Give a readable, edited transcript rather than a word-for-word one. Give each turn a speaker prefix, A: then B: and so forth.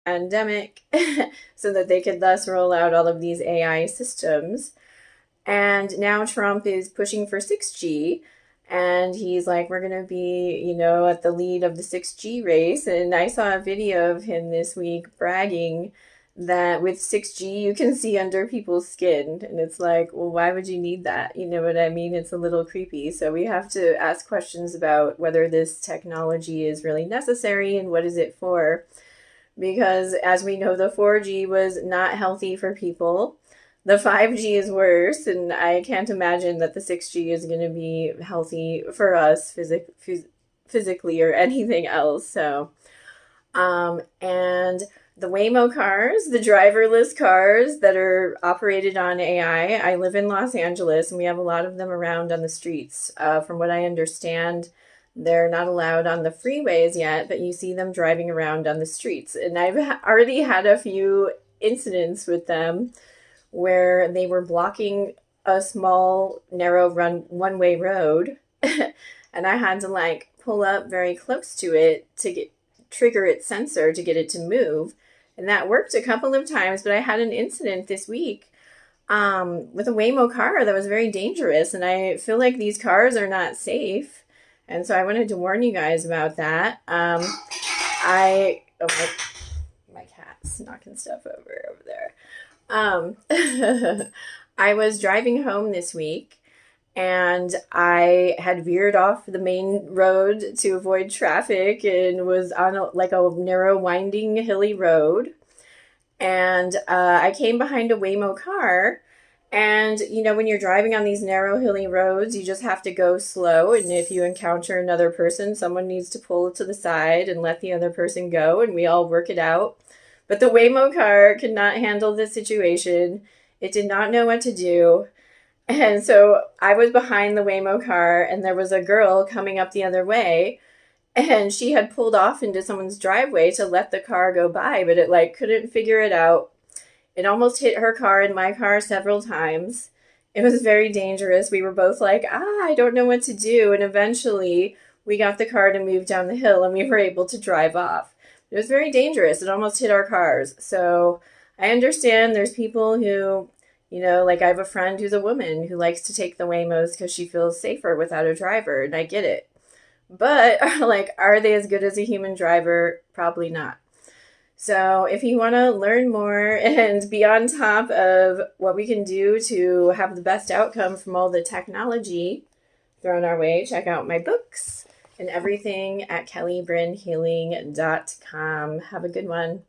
A: pandemic so that they could thus roll out all of these AI systems. And now Trump is pushing for 6G. And he's like, we're going to be, at the lead of the 6G race. And I saw a video of him this week bragging that with 6G, you can see under people's skin. And it's like, well, why would you need that? You know what I mean? It's a little creepy. So we have to ask questions about whether this technology is really necessary and what is it for. Because as we know, the 4G was not healthy for people. The 5G is worse, and I can't imagine that the 6G is going to be healthy for us physically or anything else. So, and the Waymo cars, the driverless cars that are operated on AI. I live in Los Angeles, and we have a lot of them around on the streets. From what I understand, they're not allowed on the freeways yet, but you see them driving around on the streets. And I've already had a few incidents with them where they were blocking a small, narrow one-way road, and I had to like pull up very close to it to trigger its sensor to get it to move. And that worked a couple of times, but I had an incident this week with a Waymo car that was very dangerous, and I feel like these cars are not safe. And so I wanted to warn you guys about that. My cat's knocking stuff over there. Um, I was driving home this week and I had veered off the main road to avoid traffic and was on like a narrow, winding, hilly road. And I came behind a Waymo car. And, when you're driving on these narrow, hilly roads, you just have to go slow. And if you encounter another person, someone needs to pull it to the side and let the other person go. And we all work it out. But the Waymo car could not handle the situation. It did not know what to do. And so I was behind the Waymo car, and there was a girl coming up the other way. And she had pulled off into someone's driveway to let the car go by, but it like couldn't figure it out. It almost hit her car and my car several times. It was very dangerous. We were both like, I don't know what to do. And eventually we got the car to move down the hill and we were able to drive off. It was very dangerous. It almost hit our cars. So I understand there's people who, like I have a friend who's a woman who likes to take the Waymos because she feels safer without a driver. And I get it. But like, are they as good as a human driver? Probably not. So, if you want to learn more and be on top of what we can do to have the best outcome from all the technology thrown our way, check out my books and everything at kellybrynhealing.com. Have a good one.